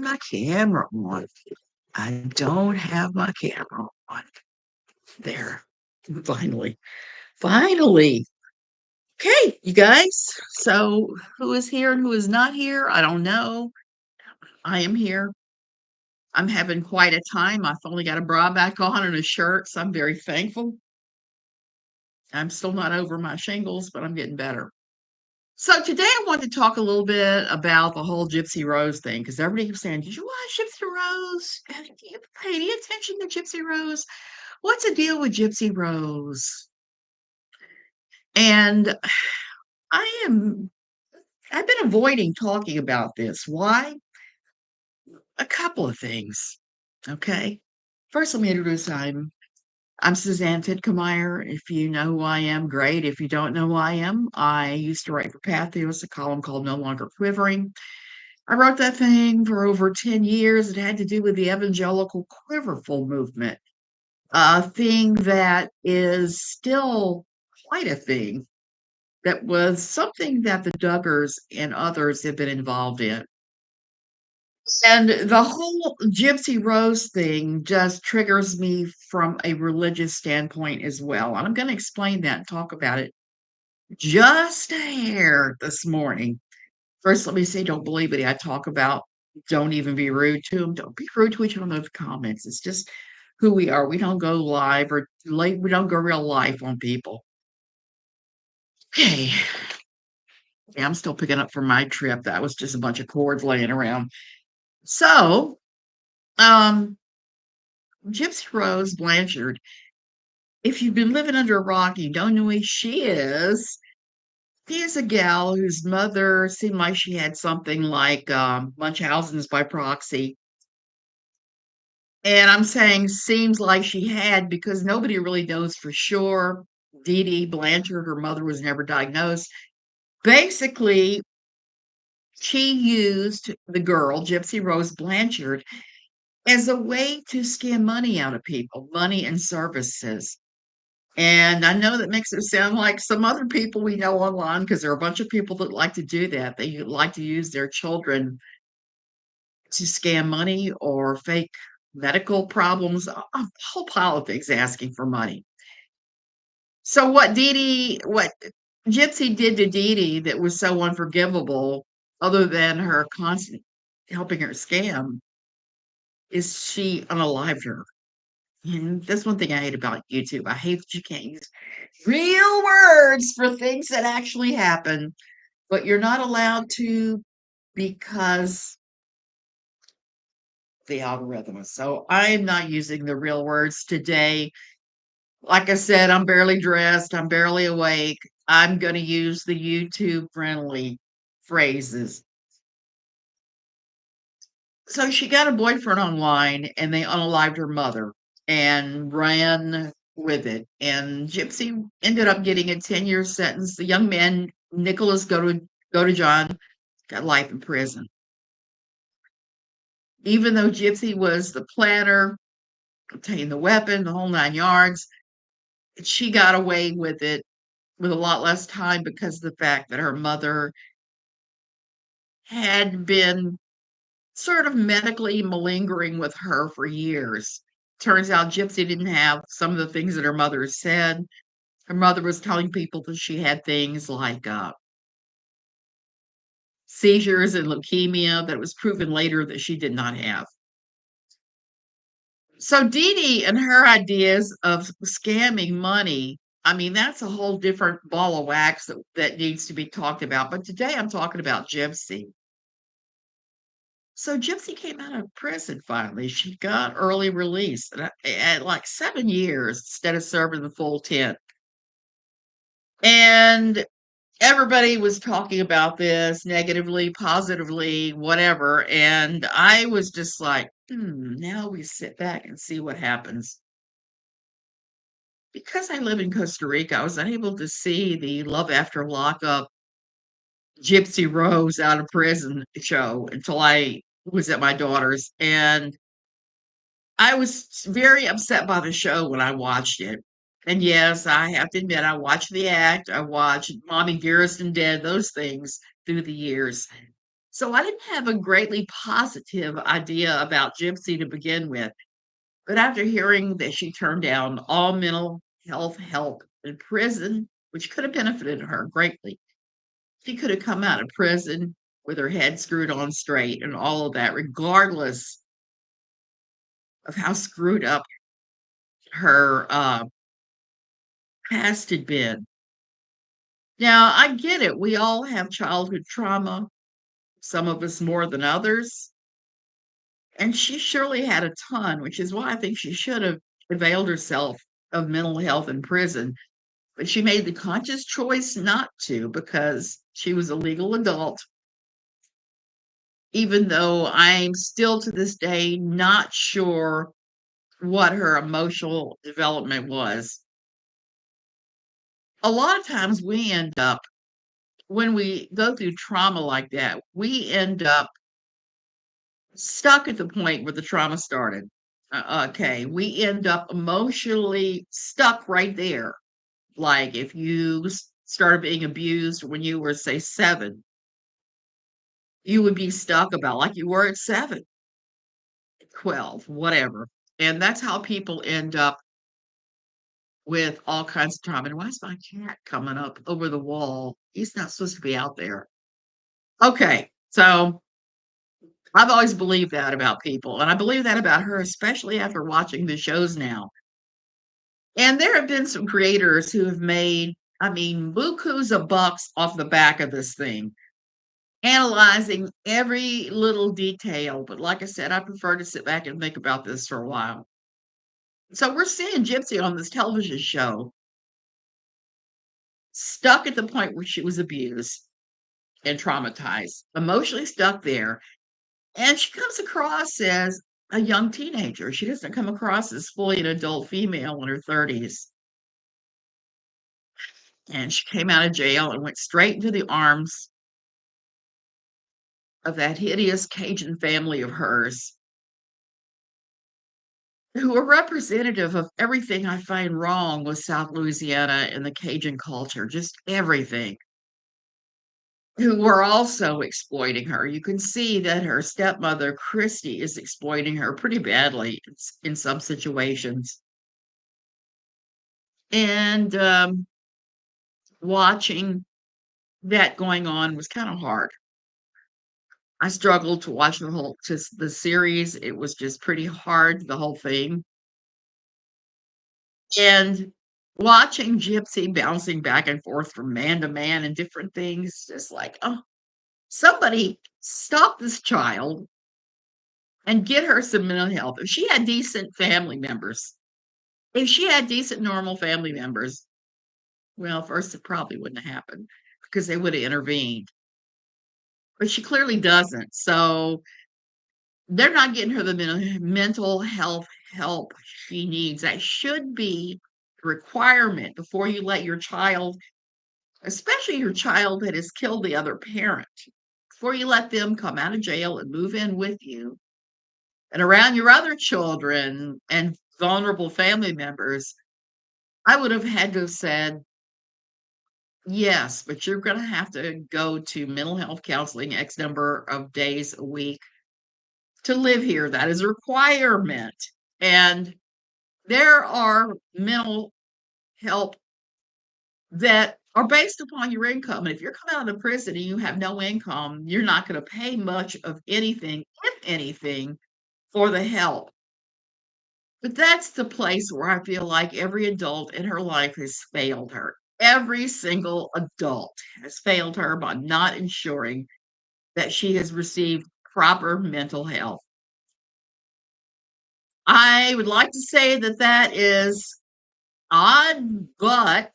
my camera on. I don't have my camera on. There. Finally. Finally. Okay, you guys. So who is here and who is not here? I don't know. I am here. I'm having quite a time. I've only got a bra back on and a shirt, so I'm very thankful. I'm still not over my shingles, but I'm getting better. So today I want to talk a little bit about the whole Gypsy Rose thing because everybody keeps saying, "Did you watch Gypsy Rose? Have you paid any attention to Gypsy Rose? What's the deal with Gypsy Rose?" And I am I've been avoiding talking about this. Why? A couple of things. Okay. First, let me introduce I'm Suzanne Tam. If you know who I am, great. If you don't know who I am, I used to write for Pathos, a column called No Longer Quivering. I wrote that thing for over 10 years. It had to do with the evangelical quiverful movement, a thing that is still quite a thing, that was something that the Duggars and others have been involved in. And the whole Gypsy Rose thing just triggers me from a religious standpoint as well. And I'm going to explain that and talk about it just a hair this morning. First, let me say, don't believe it. I talk about don't even be rude to them. Don't be rude to each other in the comments. It's just who we are. We don't go live or late. We don't go real life on people. Okay. Yeah, I'm still picking up from my trip. That was just a bunch of cords laying around. So, um, Gypsy Rose Blanchard, if you've been living under a rock and you don't know who she is a gal whose mother seemed like she had something like Munchausen's by proxy. And I'm saying seems like she had because nobody really knows for sure. Dee Dee Blanchard, her mother was never diagnosed. Basically, she used the girl, Gypsy Rose Blanchard, as a way to scam money out of people, money and services. And I know that makes it sound like some other people we know online because there are a bunch of people that like to do that. They like to use their children to scam money or fake medical problems, a whole pile of things asking for money. So what Gypsy did to Dee Dee that was so unforgivable, other than her constant helping her scam, is she unalived her. And that's one thing I hate about YouTube. I hate that you can't use real words for things that actually happen, but you're not allowed to because the algorithm. So I am not using the real words today. Like I said, I'm barely dressed, I'm barely awake. I'm going to use the YouTube friendly phrases. So she got a boyfriend online and they unalived her mother and ran with it. And Gypsy ended up getting a 10-year sentence. The young man, Nicholas go to John, got life in prison. Even though Gypsy was the planner, obtained the weapon, the whole 9 yards, she got away with it with a lot less time because of the fact that her mother had been sort of medically malingering with her for years. Turns out Gypsy didn't have some of the things that her mother said. Her mother was telling people that she had things like seizures and leukemia that was proven later that she did not have. So Dee Dee and her ideas of scamming money, I mean, that's a whole different ball of wax that needs to be talked about. But today I'm talking about Gypsy. So Gypsy came out of prison finally. She got early release at like 7 years instead of serving the full 10. And everybody was talking about this negatively, positively, whatever. And I was just like, now we sit back and see what happens. Because I live in Costa Rica, I was unable to see the Love After Lockup Gypsy Rose out of prison show until I was at my daughter's. And I was very upset by the show when I watched it. And yes, I have to admit, I watched The Act. I watched Mommy Dearest and Dead, those things through the years. So I didn't have a greatly positive idea about Gypsy to begin with, but after hearing that she turned down all mental health help in prison, which could have benefited her greatly, she could have come out of prison with her head screwed on straight and all of that, regardless of how screwed up her past had been. Now, I get it. We all have childhood trauma, some of us more than others. And she surely had a ton, which is why I think she should have availed herself of mental health in prison. But she made the conscious choice not to because she was a legal adult, even though I'm still to this day not sure what her emotional development was. A lot of times we end up, when we go through trauma like that, we end up stuck at the point where the trauma started. Okay, we end up emotionally stuck right there. Like if you started being abused when you were, say, 7, you would be stuck about like you were at 7, 12, whatever. And that's how people end up with all kinds of trauma. And why is my cat coming up over the wall? He's not supposed to be out there. Okay, so I've always believed that about people, and I believe that about her, especially after watching the shows now. And there have been some creators who have made, I mean, bukus of bucks off the back of this thing, analyzing every little detail. But like I said, I prefer to sit back and think about this for a while. So we're seeing Gypsy on this television show, stuck at the point where she was abused and traumatized, emotionally stuck there. And she comes across as a young teenager. She doesn't come across as fully an adult female in her 30s. And she came out of jail and went straight into the arms of that hideous Cajun family of hers, who are representative of everything I find wrong with South Louisiana and the Cajun culture, just everything, who were also exploiting her. You can see that her stepmother, Christy, is exploiting her pretty badly in some situations. And watching that going on was kind of hard. I struggled to watch the series. It was just pretty hard, the whole thing. And watching Gypsy bouncing back and forth from man to man and different things, just like, oh, somebody stop this child and get her some mental health. If she had decent family members, if she had decent, normal family members, well, first, it probably wouldn't have happened because they would have intervened. But she clearly doesn't. So they're not getting her the mental health help she needs. That should be a requirement before you let your child, especially your child that has killed the other parent, before you let them come out of jail and move in with you and around your other children and vulnerable family members. I would have had to have said, yes, but you're going to have to go to mental health counseling X number of days a week to live here. That is a requirement. And there are mental help that are based upon your income. And if you're coming out of prison and you have no income, you're not going to pay much of anything, if anything, for the help. But that's the place where I feel like every adult in her life has failed her. Every single adult has failed her by not ensuring that she has received proper mental health. I would like to say that that is odd, but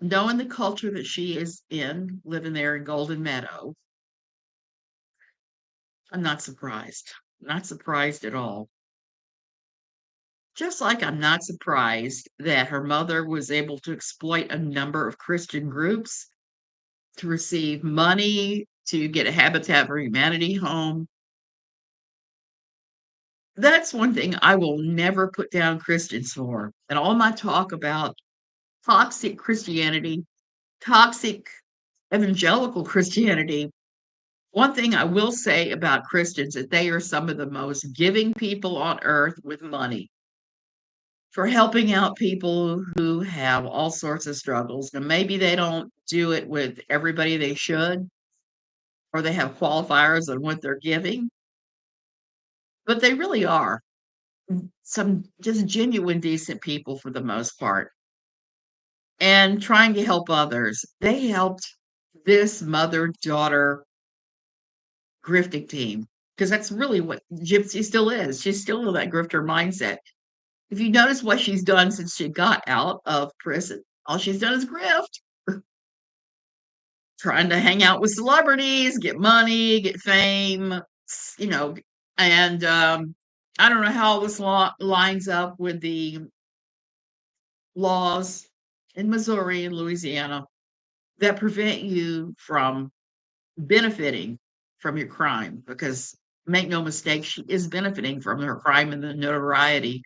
knowing the culture that she is in, living there in Golden Meadow, I'm not surprised. Not surprised at all. Just like I'm not surprised that her mother was able to exploit a number of Christian groups to receive money to get a Habitat for Humanity home. That's one thing I will never put down Christians for. And all my talk about toxic Christianity, toxic evangelical Christianity, One thing I will say about Christians is they are some of the most giving people on earth with money for helping out people who have all sorts of struggles. And maybe they don't do it with everybody they should, or they have qualifiers on what they're giving, but they really are some just genuine, decent people for the most part and trying to help others. They helped this mother daughter grifting team because that's really what Gypsy still is. She's still in that grifter mindset. If you notice what she's done since she got out of prison, all she's done is grift, trying to hang out with celebrities, get money, get fame, you know, and I don't know how this law lines up with the laws in Missouri and Louisiana that prevent you from benefiting from your crime because make no mistake, she is benefiting from her crime and the notoriety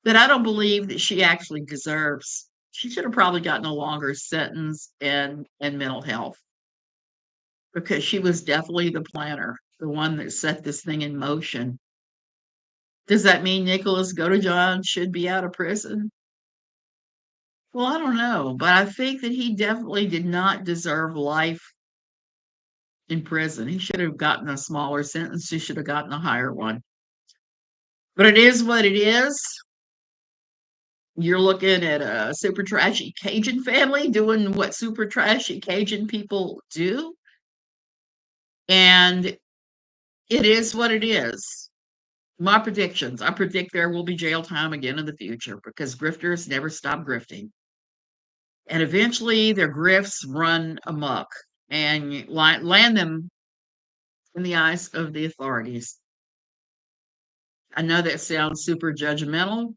that I don't believe that she actually deserves. She should have probably gotten a longer sentence and mental health because she was definitely the planner, the one that set this thing in motion. Does that mean Nicholas Godejohn should be out of prison? Well, I don't know, but I think that he definitely did not deserve life in prison. He should have gotten a smaller sentence. He should have gotten a higher one. But it is what it is. You're looking at a super trashy Cajun family doing what super trashy Cajun people do. And it is what it is. My predictions, I predict there will be jail time again in the future because grifters never stop grifting. And eventually their grifts run amok and land them in the eyes of the authorities. I know that sounds super judgmental,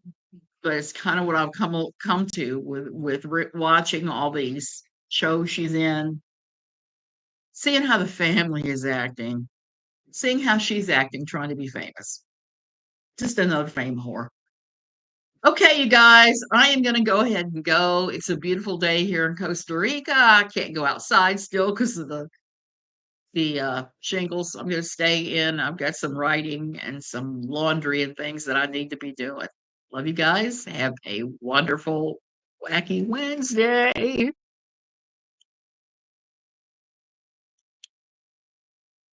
but it's kind of what I've come to with watching all these shows she's in, seeing how the family is acting, seeing how she's acting, trying to be famous. Just another fame whore. Okay, you guys, I am going to go ahead and go. It's a beautiful day here in Costa Rica. I can't go outside still because of the shingles. I'm going to stay in. I've got some writing and some laundry and things that I need to be doing. Love you guys. Have a wonderful, wacky Wednesday.